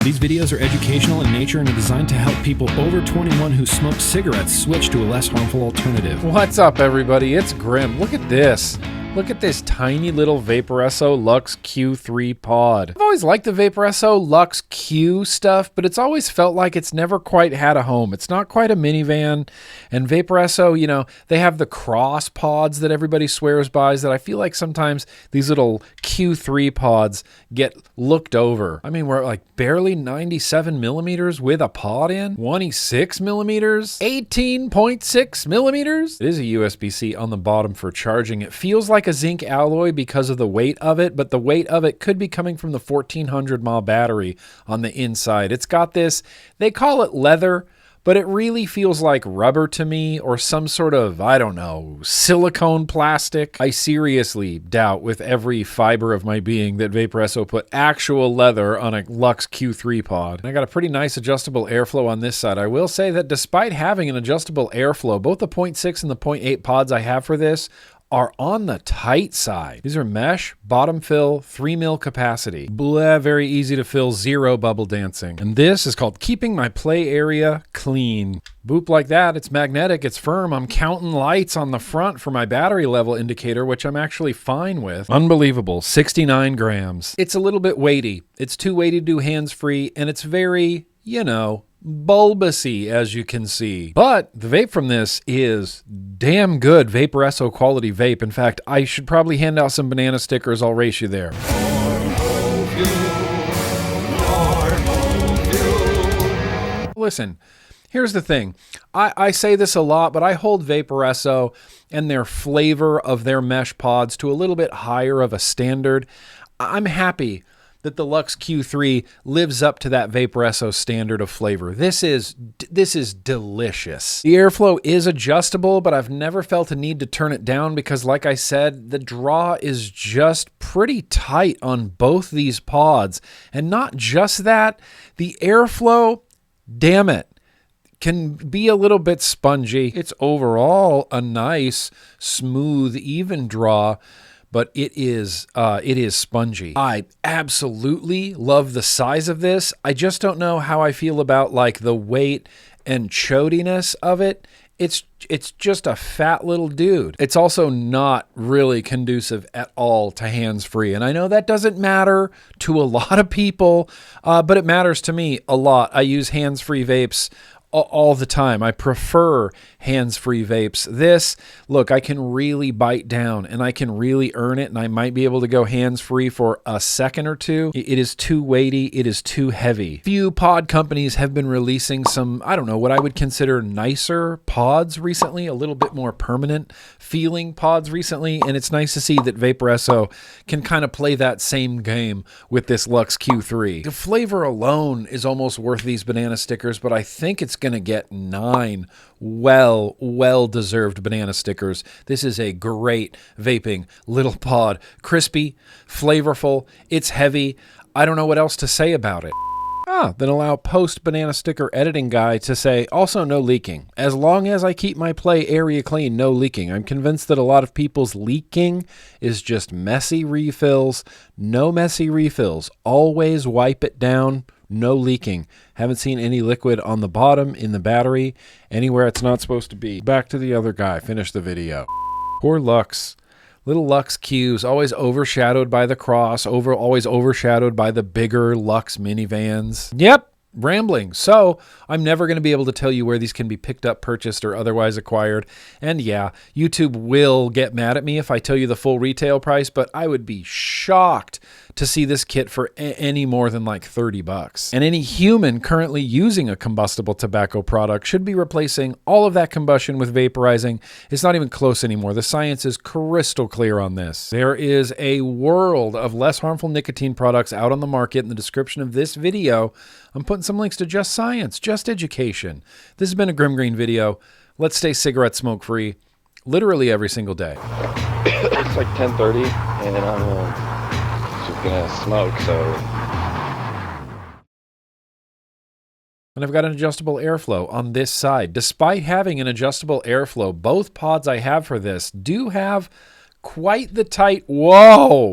These videos are educational in nature and are designed to help people over 21 who smoke cigarettes switch to a less harmful alternative. What's up, everybody? It's Grim. Look at this. Look at this tiny little Vaporesso Luxe Q3 pod. I've always liked the Vaporesso Luxe Q stuff, but it's always felt like it's never quite had a home. It's not quite a minivan. And Vaporesso, you know, they have the cross pods that everybody swears by that I feel like sometimes these little Q3 pods get looked over. I mean, we're at like barely 97 millimeters with a pod in, 26 millimeters, 18.6 millimeters. It is a USB-C on the bottom for charging. It feels like a zinc alloy because of the weight of it, but the weight of it could be coming from the 1400 mAh battery on the inside. It's got this, they call it leather, but it really feels like rubber to me, or some sort of, I don't know, silicone plastic. I seriously doubt with every fiber of my being that Vaporesso put actual leather on a Luxe Q3 pod. And I got a pretty nice adjustable airflow on this side. I will say that despite having an adjustable airflow, both the 0.6 and the 0.8 pods I have for this are on the tight side. These are mesh, bottom fill, 3 mil capacity. Blah, very easy to fill, zero bubble dancing. And this is called keeping my play area clean. Boop like that, it's magnetic, it's firm. I'm counting lights on the front for my battery level indicator, which I'm actually fine with. Unbelievable, 69 grams. It's a little bit weighty. It's too weighty to do hands-free, and it's very, you know, bulbousy, as you can see. But the vape from this is damn good Vaporesso quality vape. In fact, I should probably hand out some banana stickers. I'll race you there. Listen, here's the thing. I say this a lot, but I hold Vaporesso and their flavor of their mesh pods to a little bit higher of a standard. I'm happy that the Luxe Q3 lives up to that Vaporesso standard of flavor. This is delicious. The airflow is adjustable, but I've never felt a need to turn it down because, like I said, the draw is just pretty tight on both these pods. And not just that, the airflow, damn it, can be a little bit spongy. It's overall a nice, smooth, even draw, but it is spongy. I absolutely love the size of this. I just don't know how I feel about like the weight and chodiness of it. It's just a fat little dude. It's also not really conducive at all to hands-free. And I know that doesn't matter to a lot of people, but it matters to me a lot. I use hands-free vapes all the time. I prefer hands-free vapes. This, look, I can really bite down and I can really earn it, and I might be able to go hands-free for a second or two. It is too weighty. It is too heavy. Few pod companies have been releasing some, I don't know, what I would consider nicer pods recently, a little bit more permanent feeling pods recently, and it's nice to see that Vaporesso can kind of play that same game with this Luxe Q3. The flavor alone is almost worth these banana stickers, but I think it's going to get 9 well-deserved banana stickers. This is a great vaping little pod. Crispy, flavorful, it's heavy. I don't know what else to say about it. Then allow post-banana sticker editing guy to say, also no leaking. As long as I keep my play area clean, no leaking. I'm convinced that a lot of people's leaking is just messy refills. No messy refills. Always wipe it down. No leaking. Haven't seen any liquid on the bottom, in the battery, anywhere it's not supposed to be. Back to the other guy. Finish the video. Poor Luxe. Little Luxe Qs, always overshadowed by the cross, always overshadowed by the bigger Luxe minivans. Yep. Rambling. So I'm never going to be able to tell you where these can be picked up, purchased, or otherwise acquired. And yeah, YouTube will get mad at me if I tell you the full retail price, but I would be shocked to see this kit for any more than like 30 bucks. And any human currently using a combustible tobacco product should be replacing all of that combustion with vaporizing. It's not even close anymore. The science is crystal clear on this. There is a world of less harmful nicotine products out on the market. In the description of this video, I'm putting some links to Just Science, Just Education. This has been a GrimmGreen video. Let's stay cigarette smoke free literally every single day. It's like 10:30 and I'm just gonna smoke, so. And I've got an adjustable airflow on this side. Despite having an adjustable airflow, both pods I have for this do have quite the tight, whoa!